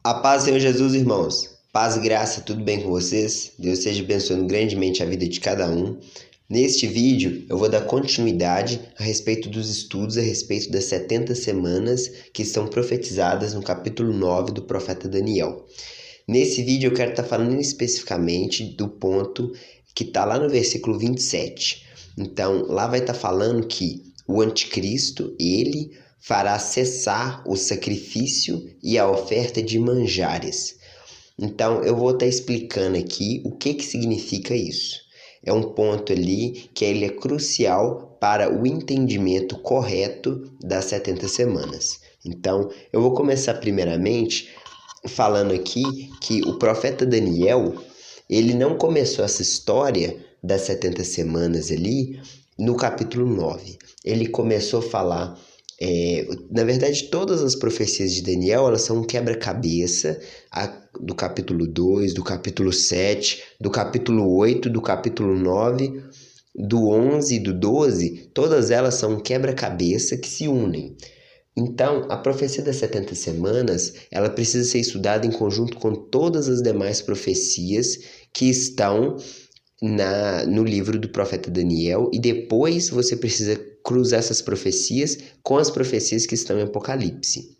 A paz, Senhor Jesus, irmãos. Paz e graça, tudo bem com vocês? Deus esteja abençoando grandemente a vida de cada um. Neste vídeo, eu vou dar continuidade a respeito dos estudos a respeito das 70 semanas que estão profetizadas no capítulo 9 do profeta Daniel. Nesse vídeo, eu quero estar falando especificamente do ponto que está lá no versículo 27. Então, lá vai estar falando que o anticristo, ele fará cessar o sacrifício e a oferta de manjares. Então, eu vou estar explicando aqui o que significa isso. É um ponto ali que ele é crucial para o entendimento correto das 70 semanas. Então, eu vou começar primeiramente falando aqui que o profeta Daniel, ele não começou essa história das 70 semanas ali no capítulo 9. Ele começou a falar... na verdade, todas as profecias de Daniel, elas são um quebra-cabeça do capítulo 2, do capítulo 7, do capítulo 8, do capítulo 9, do 11 e do 12, todas elas são um quebra-cabeça que se unem. Então, a profecia das 70 semanas, ela precisa ser estudada em conjunto com todas as demais profecias que estão no livro do profeta Daniel, e depois você precisa cruzar essas profecias com as profecias que estão em Apocalipse.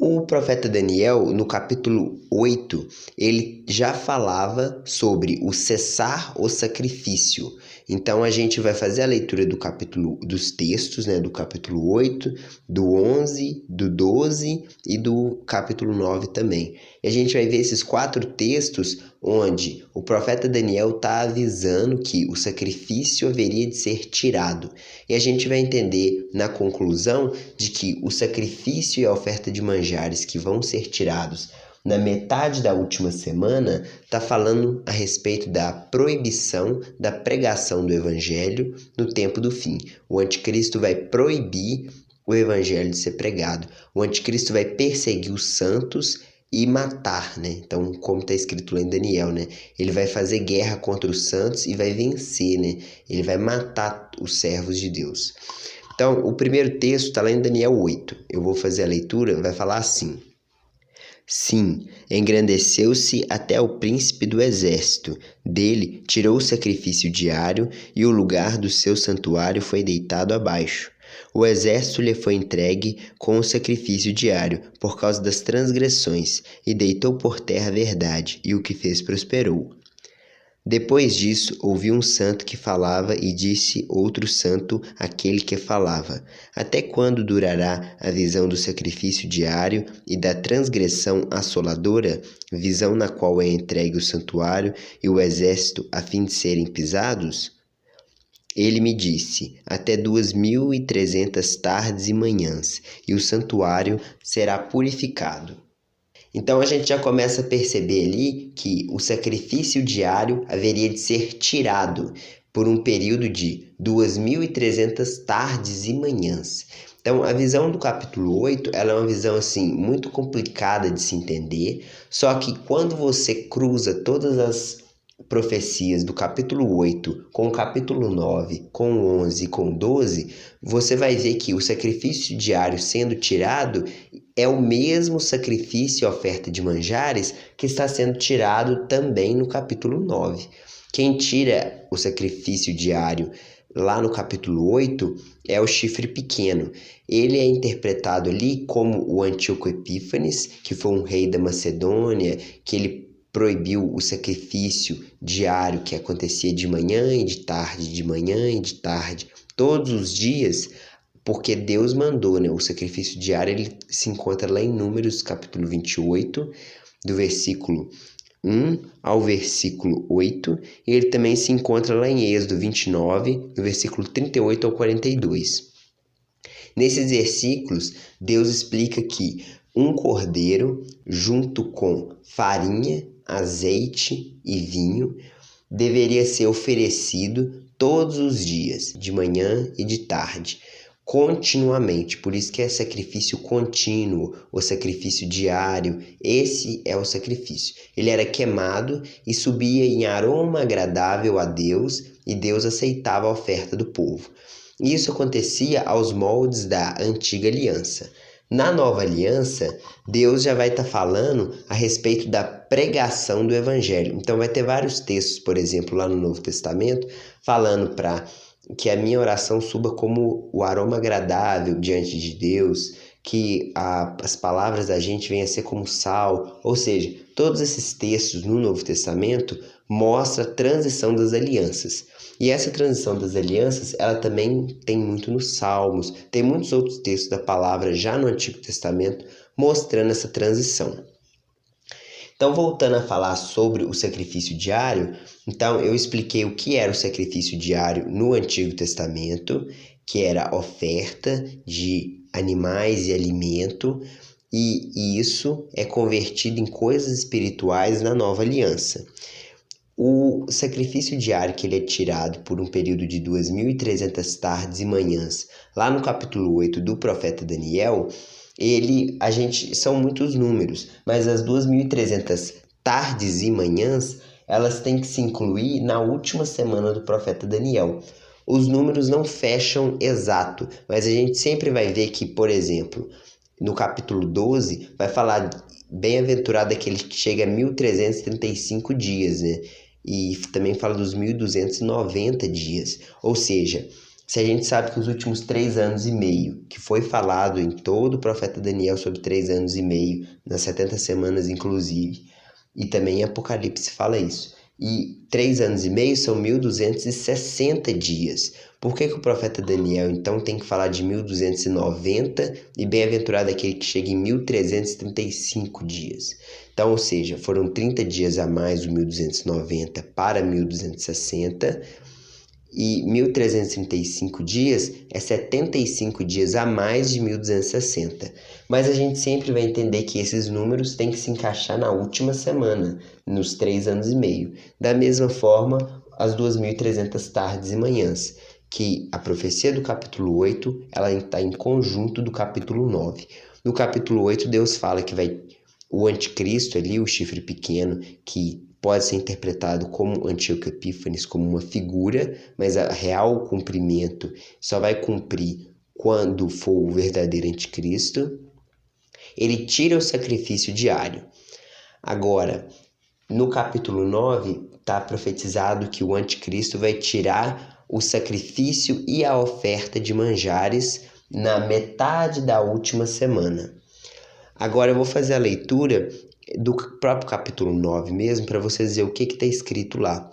O profeta Daniel, no capítulo 8, ele já falava sobre o cessar o sacrifício. Então, a gente vai fazer a leitura dos textos, do capítulo 8, do 11, do 12 e do capítulo 9 também. E a gente vai ver esses 4 textos onde o profeta Daniel está avisando que o sacrifício haveria de ser tirado. E a gente vai entender na conclusão de que o sacrifício e a oferta de manjares que vão ser tirados na metade da última semana está falando a respeito da proibição da pregação do evangelho no tempo do fim. O anticristo vai proibir o evangelho de ser pregado. O anticristo vai perseguir os santos e matar, Então, como está escrito lá em Daniel, Ele vai fazer guerra contra os santos e vai vencer, Ele vai matar os servos de Deus. Então, o primeiro texto está lá em Daniel 8. Eu vou fazer a leitura, vai falar assim: Sim, engrandeceu-se até o príncipe do exército. Dele tirou o sacrifício diário e o lugar do seu santuário foi deitado abaixo. O exército lhe foi entregue com o sacrifício diário por causa das transgressões, e deitou por terra a verdade, e o que fez prosperou. Depois disso, ouvi um santo que falava, e disse outro santo àquele que falava: Até quando durará a visão do sacrifício diário e da transgressão assoladora, visão na qual é entregue o santuário e o exército a fim de serem pisados? Ele me disse: Até 2.300 tardes e manhãs, e o santuário será purificado. Então a gente já começa a perceber ali que o sacrifício diário haveria de ser tirado por um período de 2.300 tardes e manhãs. Então a visão do capítulo 8, ela é uma visão assim muito complicada de se entender, só que quando você cruza todas as profecias do capítulo 8 com o capítulo 9, com o 11 e com o 12, você vai ver que o sacrifício diário sendo tirado é o mesmo sacrifício e oferta de manjares que está sendo tirado também no capítulo 9. Quem tira o sacrifício diário lá no capítulo 8 é o chifre pequeno. Ele é interpretado ali como o Antíoco Epífanes, que foi um rei da Macedônia, que ele proibiu o sacrifício diário que acontecia de manhã e de tarde, de manhã e de tarde, todos os dias, porque Deus mandou, O sacrifício diário, ele se encontra lá em Números, capítulo 28, do versículo 1 ao versículo 8, e ele também se encontra lá em Êxodo 29, do versículo 38 ao 42. Nesses versículos, Deus explica que um cordeiro, junto com farinha, azeite e vinho, deveria ser oferecido todos os dias, de manhã e de tarde, continuamente. Por isso que é sacrifício contínuo, o sacrifício diário. Esse é o sacrifício. Ele era queimado e subia em aroma agradável a Deus, e Deus aceitava a oferta do povo. Isso acontecia aos moldes da antiga aliança. Na Nova Aliança, Deus já vai estar falando a respeito da pregação do Evangelho. Então vai ter vários textos, por exemplo, lá no Novo Testamento, falando para que a minha oração suba como o aroma agradável diante de Deus, que as palavras da gente venham a ser como sal. Ou seja, todos esses textos no Novo Testamento mostram a transição das alianças. E essa transição das alianças, ela também tem muito nos Salmos, tem muitos outros textos da palavra já no Antigo Testamento mostrando essa transição. Então, voltando a falar sobre o sacrifício diário, então eu expliquei o que era o sacrifício diário no Antigo Testamento, que era oferta de animais e alimento, e isso é convertido em coisas espirituais na Nova Aliança. O sacrifício diário que ele é tirado por um período de 2.300 tardes e manhãs, lá no capítulo 8 do profeta Daniel, são muitos números, mas as 2.300 tardes e manhãs, elas têm que se incluir na última semana do profeta Daniel. Os números não fecham exato, mas a gente sempre vai ver que, por exemplo, no capítulo 12, vai falar bem-aventurado aquele que chega a 1.335 dias, né? E também fala dos 1.290 dias. Ou seja, se a gente sabe que os últimos 3 anos e meio, que foi falado em todo o profeta Daniel sobre 3 anos e meio, nas 70 semanas inclusive, e também em Apocalipse fala isso, e 3 anos e meio são 1.260 dias. Por que o profeta Daniel, então, tem que falar de 1.290 e bem-aventurado aquele que chega em 1.335 dias? Então, ou seja, foram 30 dias a mais do 1.290 para 1.260, e 1.335 dias é 75 dias a mais de 1.260. Mas a gente sempre vai entender que esses números têm que se encaixar na última semana, nos 3 anos e meio. Da mesma forma, as 2.300 tardes e manhãs, que a profecia do capítulo 8 ela está em conjunto do capítulo 9. No capítulo 8, Deus fala que vai o anticristo ali, o chifre pequeno, que pode ser interpretado como Antíoco Epífanes, como uma figura, mas o real cumprimento só vai cumprir quando for o verdadeiro anticristo. Ele tira o sacrifício diário. Agora, no capítulo 9, está profetizado que o anticristo vai tirar o sacrifício e a oferta de manjares na metade da última semana. Agora eu vou fazer a leitura do próprio capítulo 9 mesmo, para vocês verem o que está escrito lá.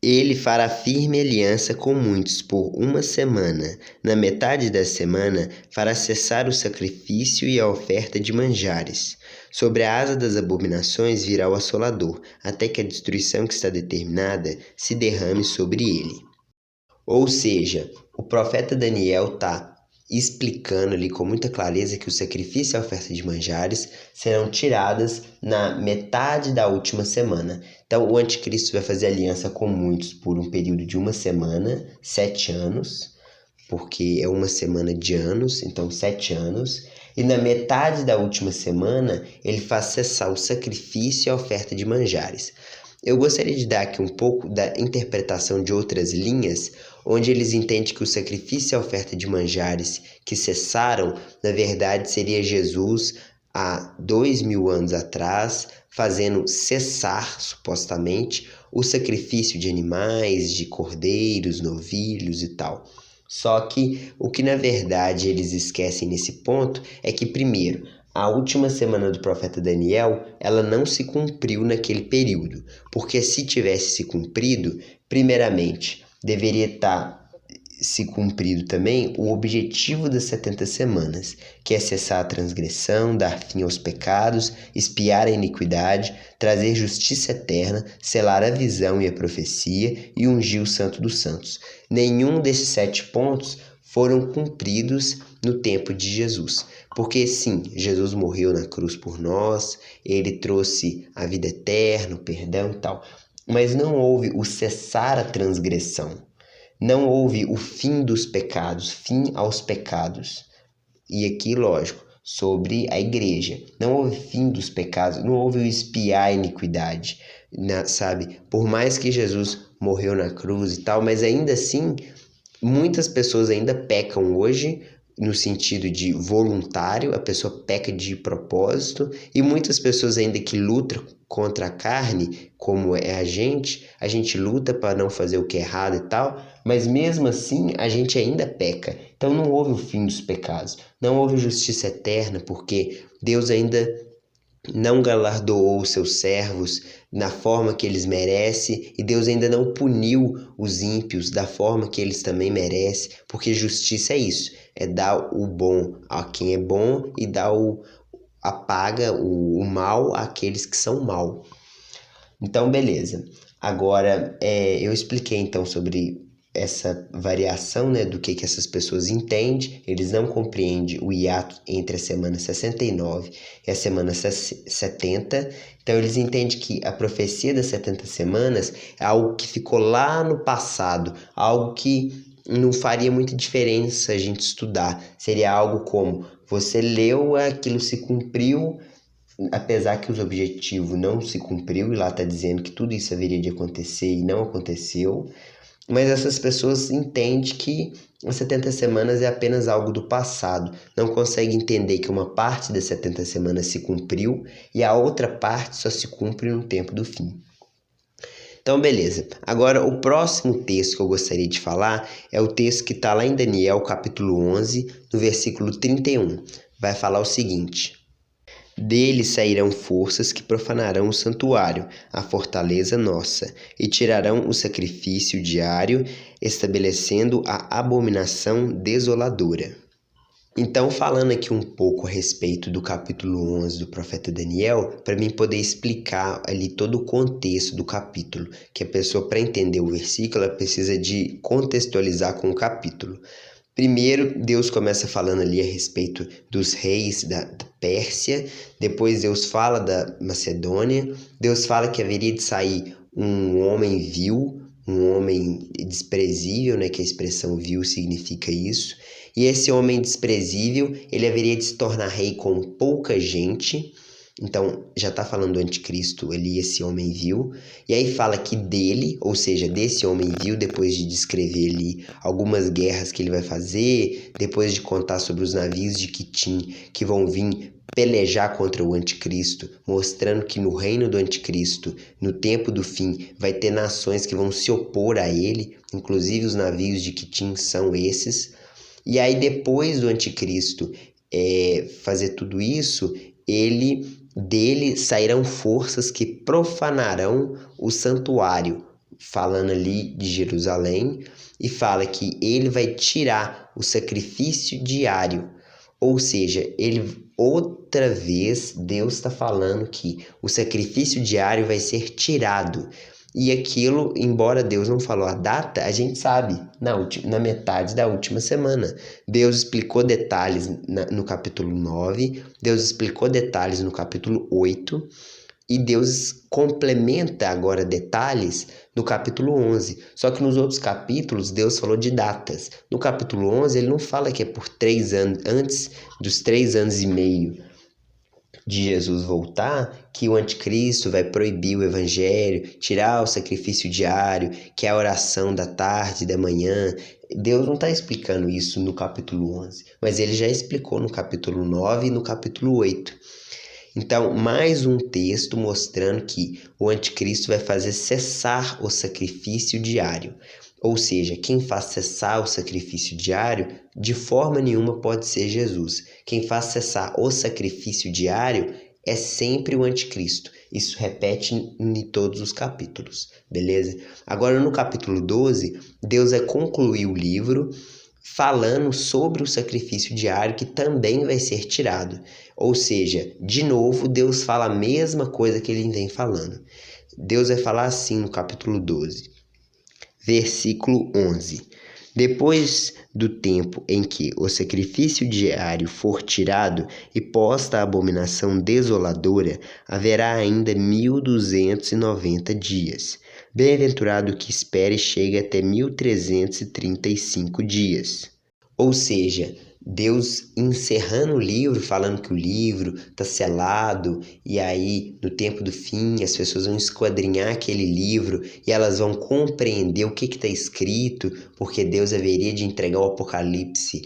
Ele fará firme aliança com muitos por 1 semana. Na metade da semana, fará cessar o sacrifício e a oferta de manjares. Sobre a asa das abominações virá o assolador, até que a destruição que está determinada se derrame sobre ele. Ou seja, o profeta Daniel está explicando ali com muita clareza que o sacrifício e a oferta de manjares serão tiradas na metade da última semana. Então, o anticristo vai fazer aliança com muitos por um período de 1 semana, 7 anos, porque é 1 semana de anos, então 7 anos. E na metade da última semana, ele faz cessar o sacrifício e a oferta de manjares. Eu gostaria de dar aqui um pouco da interpretação de outras linhas, onde eles entendem que o sacrifício e a oferta de manjares que cessaram, na verdade, seria Jesus há 2.000 anos atrás, fazendo cessar, supostamente, o sacrifício de animais, de cordeiros, novilhos e tal. Só que o que, na verdade, eles esquecem nesse ponto é que, primeiro, a última semana do profeta Daniel, ela não se cumpriu naquele período, porque se tivesse se cumprido, primeiramente, deveria estar se cumprido também o objetivo das 70 semanas, que é cessar a transgressão, dar fim aos pecados, expiar a iniquidade, trazer justiça eterna, selar a visão e a profecia e ungir o Santo dos Santos. Nenhum desses 7 pontos foram cumpridos no tempo de Jesus. Porque sim, Jesus morreu na cruz por nós, ele trouxe a vida eterna, o perdão e tal, mas não houve o cessar a transgressão, não houve o fim dos pecados, fim aos pecados. E aqui, lógico, sobre a igreja, não houve fim dos pecados, não houve o expiar a iniquidade, sabe? Por mais que Jesus morreu na cruz e tal, mas ainda assim, muitas pessoas ainda pecam hoje no sentido de voluntário, a pessoa peca de propósito, e muitas pessoas ainda que lutam contra a carne, como é a gente luta para não fazer o que é errado e tal, mas mesmo assim a gente ainda peca. Então não houve o fim dos pecados, não houve justiça eterna, porque Deus ainda não galardoou os seus servos na forma que eles merecem, e Deus ainda não puniu os ímpios da forma que eles também merecem, porque justiça é isso, é dar o bom a quem é bom e dar a paga, o mal àqueles que são mal. Então, beleza. Agora, eu expliquei então sobre essa variação, né, do que essas pessoas entendem. Eles não compreendem o hiato entre a semana 69 e a semana 70. Então, eles entendem que a profecia das 70 semanas é algo que ficou lá no passado, algo que não faria muita diferença a gente estudar. Seria algo como: você leu, aquilo se cumpriu, apesar que os objetivos não se cumpriu, e lá está dizendo que tudo isso haveria de acontecer e não aconteceu, mas essas pessoas entendem que as 70 semanas é apenas algo do passado, não conseguem entender que uma parte das 70 semanas se cumpriu e a outra parte só se cumpre no tempo do fim. Então, beleza. Agora, o próximo texto que eu gostaria de falar é o texto que está lá em Daniel, capítulo 11, no versículo 31. Vai falar o seguinte: dele sairão forças que profanarão o santuário, a fortaleza nossa, e tirarão o sacrifício diário, estabelecendo a abominação desoladora. Então, falando aqui um pouco a respeito do capítulo 11 do profeta Daniel, para mim poder explicar ali todo o contexto do capítulo, que a pessoa, para entender o versículo, ela precisa de contextualizar com o capítulo. Primeiro, Deus começa falando ali a respeito dos reis da Pérsia, depois Deus fala da Macedônia, Deus fala que haveria de sair um homem vil, um homem desprezível, né, que a expressão vil significa isso, e esse homem desprezível, ele haveria de se tornar rei com pouca gente. Então, já está falando do anticristo ali, esse homem vil, e aí fala que dele, ou seja, desse homem vil, depois de descrever ali algumas guerras que ele vai fazer, depois de contar sobre os navios de Quitim que vão vir pelejar contra o anticristo, mostrando que no reino do anticristo, no tempo do fim, vai ter nações que vão se opor a ele, inclusive os navios de Quitim são esses. E aí depois do anticristo fazer tudo isso, dele sairão forças que profanarão o santuário, falando ali de Jerusalém, e fala que ele vai tirar o sacrifício diário, ou seja, outra vez Deus está falando que o sacrifício diário vai ser tirado. E aquilo, embora Deus não falou a data, a gente sabe, na metade da última semana. Deus explicou detalhes no capítulo 9, Deus explicou detalhes no capítulo 8, e Deus complementa agora detalhes no capítulo 11. Só que nos outros capítulos, Deus falou de datas. No capítulo 11, ele não fala que é por 3 anos, antes dos 3 anos e meio de Jesus voltar, que o anticristo vai proibir o evangelho, tirar o sacrifício diário, que é a oração da tarde e da manhã. Deus não está explicando isso no capítulo 11, mas ele já explicou no capítulo 9 e no capítulo 8. Então, mais um texto mostrando que o anticristo vai fazer cessar o sacrifício diário. Ou seja, quem faz cessar o sacrifício diário, de forma nenhuma pode ser Jesus. Quem faz cessar o sacrifício diário é sempre o anticristo. Isso repete em todos os capítulos, beleza? Agora, no capítulo 12, Deus vai concluir o livro falando sobre o sacrifício diário, que também vai ser tirado. Ou seja, de novo, Deus fala a mesma coisa que ele vem falando. Deus vai falar assim no capítulo 12. Versículo 11. Depois do tempo em que o sacrifício diário for tirado e posta a abominação desoladora, haverá ainda 1290 dias. Bem-aventurado o que espere e chegue até 1335 dias. Ou seja, Deus encerrando o livro, falando que o livro está selado, e aí no tempo do fim as pessoas vão esquadrinhar aquele livro e elas vão compreender o que está escrito, porque Deus haveria de entregar o Apocalipse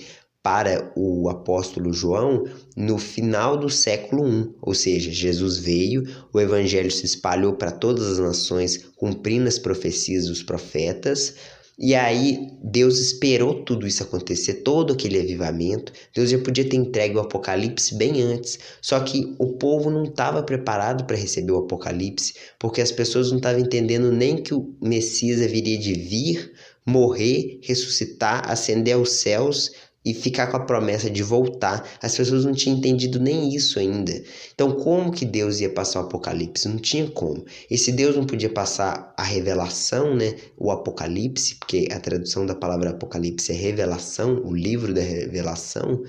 para o apóstolo João no final do século I, ou seja, Jesus veio, o evangelho se espalhou para todas as nações, cumprindo as profecias dos profetas, e aí Deus esperou tudo isso acontecer, todo aquele avivamento. Deus já podia ter entregue o Apocalipse bem antes, só que o povo não estava preparado para receber o Apocalipse, porque as pessoas não estavam entendendo nem que o Messias haveria de vir, morrer, ressuscitar, ascender aos céus e ficar com a promessa de voltar. As pessoas não tinham entendido nem isso ainda. Então, como que Deus ia passar o Apocalipse? Não tinha como. E se Deus não podia passar a revelação, né, o Apocalipse, porque a tradução da palavra Apocalipse é revelação, o livro da revelação,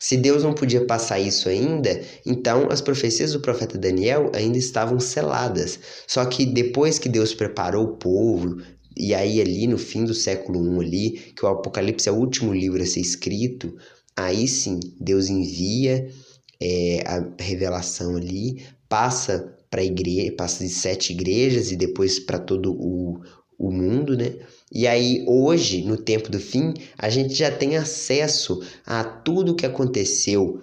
se Deus não podia passar isso ainda, então as profecias do profeta Daniel ainda estavam seladas. Só que depois que Deus preparou o povo, e aí ali no fim do século I ali, que o Apocalipse é o último livro a ser escrito, aí sim Deus envia a revelação ali, passa para a igreja, passa de 7 igrejas e depois para todo o mundo, né? E aí hoje, no tempo do fim, a gente já tem acesso a tudo o que aconteceu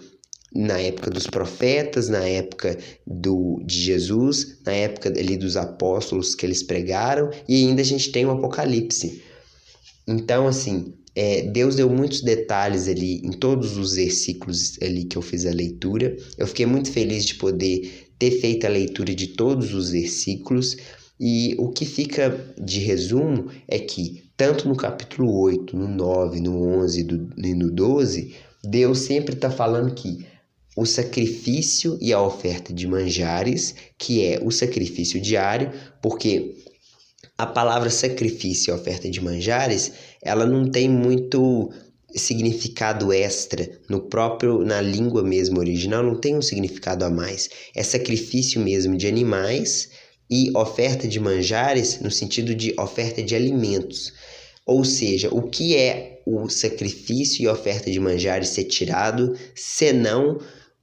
na época dos profetas, na época de Jesus, na época ali dos apóstolos que eles pregaram, e ainda a gente tem o Apocalipse. Então, assim, Deus deu muitos detalhes ali em todos os versículos ali que eu fiz a leitura. Eu fiquei muito feliz de poder ter feito a leitura de todos os versículos, e o que fica de resumo é que, tanto no capítulo 8, no 9, no 11 e no 12, Deus sempre está falando que o sacrifício e a oferta de manjares, que é o sacrifício diário, porque a palavra sacrifício e oferta de manjares, ela não tem muito significado extra na língua mesmo original, não tem um significado a mais. É sacrifício mesmo de animais e oferta de manjares no sentido de oferta de alimentos. Ou seja, o que é o sacrifício e oferta de manjares ser tirado, senão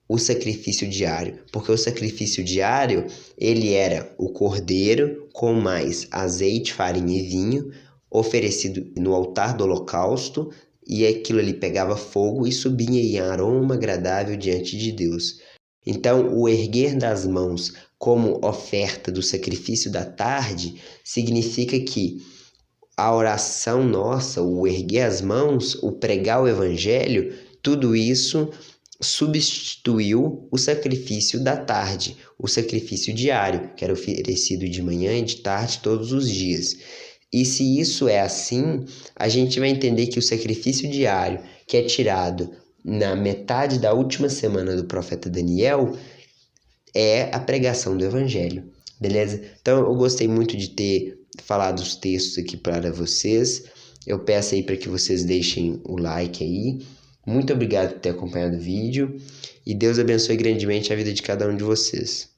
o sacrifício diário? Porque o sacrifício diário, ele era o cordeiro com mais azeite, farinha e vinho, oferecido no altar do holocausto, e aquilo ali pegava fogo e subia em aroma agradável diante de Deus. Então, o erguer das mãos como oferta do sacrifício da tarde significa que a oração nossa, o erguer as mãos, o pregar o evangelho, tudo isso substituiu o sacrifício da tarde, o sacrifício diário, que era oferecido de manhã e de tarde todos os dias. E se isso é assim, a gente vai entender que o sacrifício diário, que é tirado na metade da última semana do profeta Daniel, é a pregação do evangelho, beleza? Então eu gostei muito de ter falado os textos aqui para vocês. Eu peço aí para que vocês deixem o like aí. Muito obrigado por ter acompanhado o vídeo e Deus abençoe grandemente a vida de cada um de vocês.